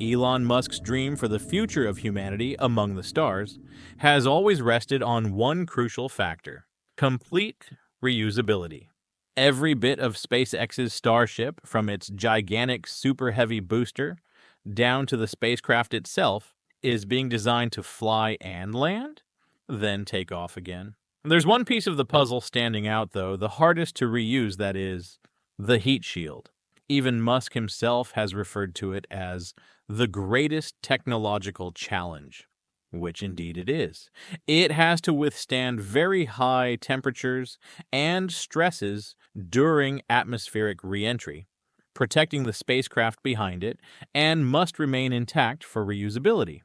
Elon Musk's dream for the future of humanity among the stars has always rested on one crucial factor: complete reusability. Every bit of SpaceX's Starship, from its gigantic super heavy booster down to the spacecraft itself, is being designed to fly and land, then take off again. There's one piece of the puzzle standing out, though, the hardest to reuse, that is, the heat shield. Even Musk himself has referred to it as the greatest technological challenge, which indeed it is. It has to withstand very high temperatures and stresses during atmospheric re-entry, protecting the spacecraft behind it, and must remain intact for reusability.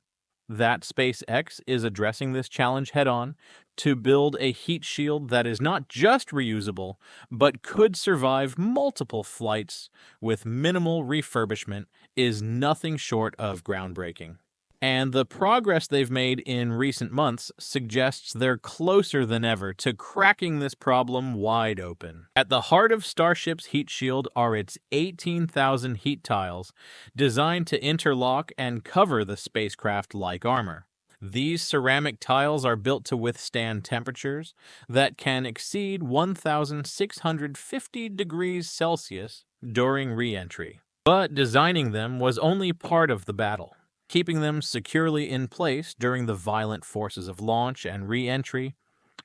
That SpaceX is addressing this challenge head-on to build a heat shield that is not just reusable, but could survive multiple flights with minimal refurbishment, is nothing short of groundbreaking. And the progress they've made in recent months suggests they're closer than ever to cracking this problem wide open. At the heart of Starship's heat shield are its 18,000 heat tiles designed to interlock and cover the spacecraft like armor. These ceramic tiles are built to withstand temperatures that can exceed 1,650 degrees Celsius during re-entry. But designing them was only part of the battle. Keeping them securely in place during the violent forces of launch and re-entry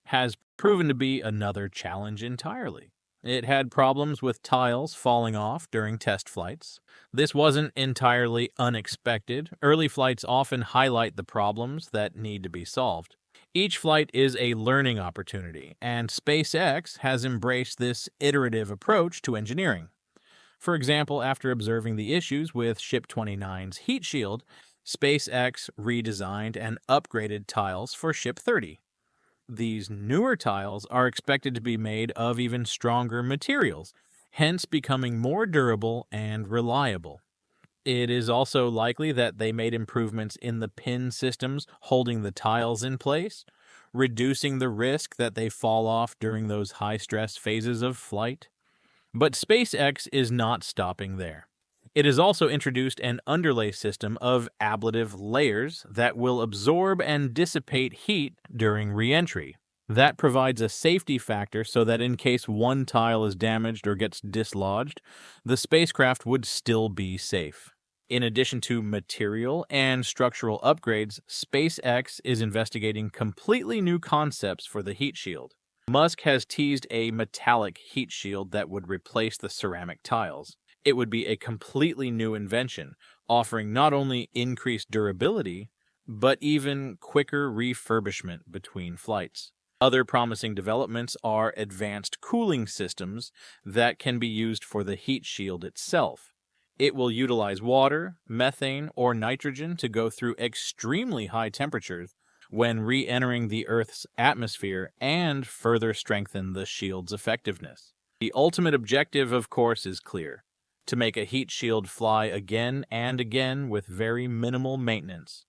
has proven to be another challenge entirely. It had problems with tiles falling off during test flights. This wasn't entirely unexpected. Early flights often highlight the problems that need to be solved. Each flight is a learning opportunity, and SpaceX has embraced this iterative approach to engineering. For example, after observing the issues with Ship 29's heat shield, SpaceX redesigned and upgraded tiles for Ship 30. These newer tiles are expected to be made of even stronger materials, hence becoming more durable and reliable. It is also likely that they made improvements in the pin systems holding the tiles in place, reducing the risk that they fall off during those high-stress phases of flight. But SpaceX is not stopping there. It has also introduced an underlay system of ablative layers that will absorb and dissipate heat during re-entry. That provides a safety factor so that in case one tile is damaged or gets dislodged, the spacecraft would still be safe. In addition to material and structural upgrades, SpaceX is investigating completely new concepts for the heat shield. Musk has teased a metallic heat shield that would replace the ceramic tiles. It would be a completely new invention, offering not only increased durability, but even quicker refurbishment between flights. Other promising developments are advanced cooling systems that can be used for the heat shield itself. It will utilize water, methane, or nitrogen to go through extremely high temperatures when re-entering the Earth's atmosphere and further strengthen the shield's effectiveness. The ultimate objective, of course, is clear: to make a heat shield fly again and again with very minimal maintenance.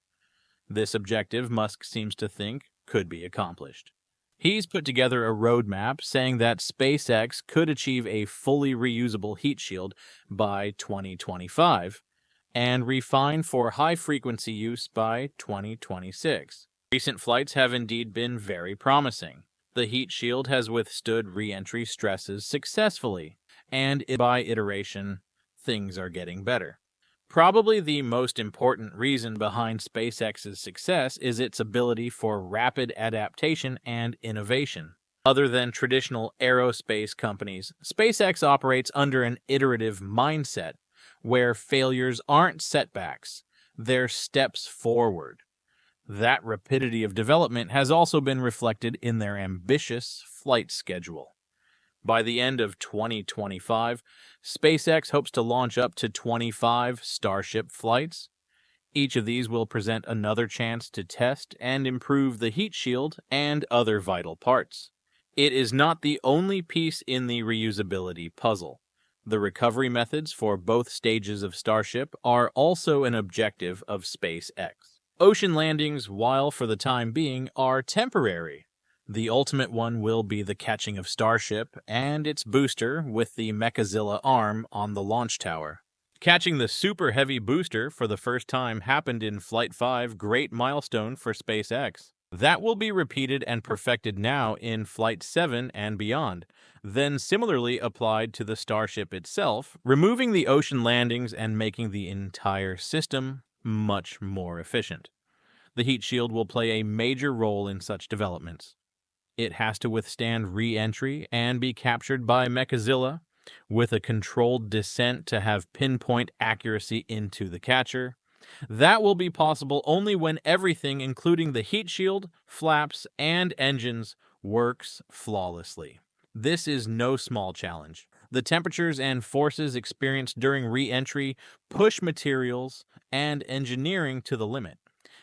This objective, Musk seems to think, could be accomplished. He's put together a roadmap saying that SpaceX could achieve a fully reusable heat shield by 2025 and refine for high-frequency use by 2026. Recent flights have indeed been very promising. The heat shield has withstood re-entry stresses successfully, and by iteration, things are getting better. Probably the most important reason behind SpaceX's success is its ability for rapid adaptation and innovation. Other than traditional aerospace companies, SpaceX operates under an iterative mindset where failures aren't setbacks, they're steps forward. That rapidity of development has also been reflected in their ambitious flight schedule. By the end of 2025, SpaceX hopes to launch up to 25 Starship flights. Each of these will present another chance to test and improve the heat shield and other vital parts. It is not the only piece in the reusability puzzle. The recovery methods for both stages of Starship are also an objective of SpaceX. Ocean landings, while for the time being, are temporary. The ultimate one will be the catching of Starship and its booster with the Mechazilla arm on the launch tower. Catching the super heavy booster for the first time happened in Flight 5, great milestone for SpaceX. That will be repeated and perfected now in Flight 7 and beyond, then similarly applied to the Starship itself, removing the ocean landings and making the entire system much more efficient. The heat shield will play a major role in such developments. It has to withstand re-entry and be captured by Mechazilla, with a controlled descent to have pinpoint accuracy into the catcher. That will be possible only when everything, including the heat shield, flaps, and engines, works flawlessly. This is no small challenge. The temperatures and forces experienced during re-entry push materials and engineering to the limit.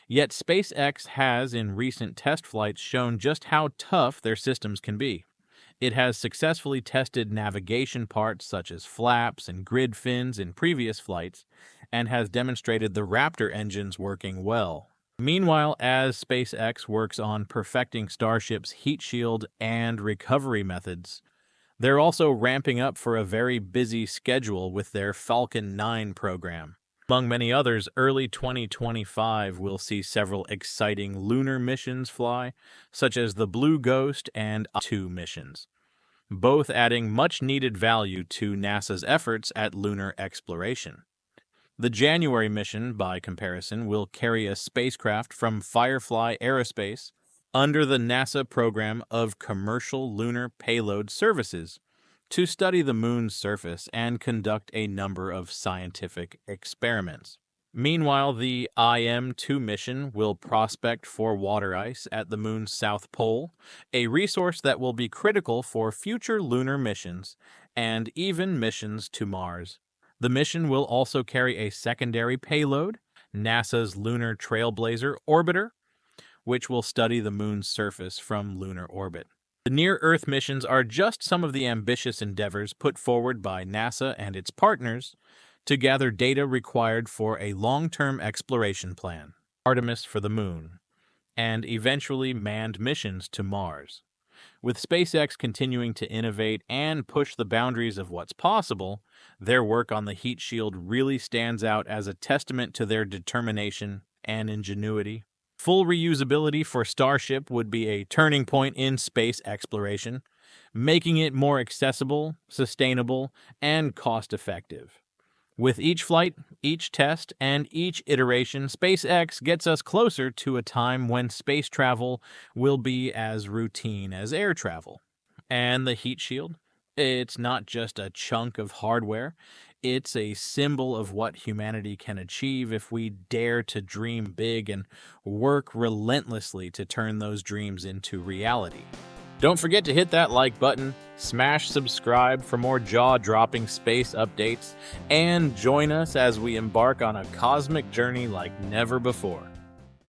Yet SpaceX has, in recent test flights, shown just how tough their systems can be. It has successfully tested navigation parts such as flaps and grid fins in previous flights, and has demonstrated the Raptor engines working well. Meanwhile, as SpaceX works on perfecting Starship's heat shield and recovery methods, they're also ramping up for a very busy schedule with their Falcon 9 program. Among many others, early 2025 will see several exciting lunar missions fly, such as the Blue Ghost and 2 missions, both adding much-needed value to NASA's efforts at lunar exploration. The January mission, by comparison, will carry a spacecraft from Firefly Aerospace under the NASA program of Commercial Lunar Payload Services to study the moon's surface and conduct a number of scientific experiments. Meanwhile, the IM-2 mission will prospect for water ice at the moon's south pole, a resource that will be critical for future lunar missions and even missions to Mars. The mission will also carry a secondary payload, NASA's Lunar Trailblazer Orbiter, which will study the moon's surface from lunar orbit. The near-Earth missions are just some of the ambitious endeavors put forward by NASA and its partners to gather data required for a long-term exploration plan, Artemis for the Moon, and eventually manned missions to Mars. With SpaceX continuing to innovate and push the boundaries of what's possible, their work on the heat shield really stands out as a testament to their determination and ingenuity. Full reusability for Starship would be a turning point in space exploration, making it more accessible, sustainable, and cost-effective. With each flight, each test, and each iteration, SpaceX gets us closer to a time when space travel will be as routine as air travel. And the heat shield? It's not just a chunk of hardware. It's a symbol of what humanity can achieve if we dare to dream big and work relentlessly to turn those dreams into reality. Don't forget to hit that like button, smash subscribe for more jaw-dropping space updates, and join us as we embark on a cosmic journey like never before.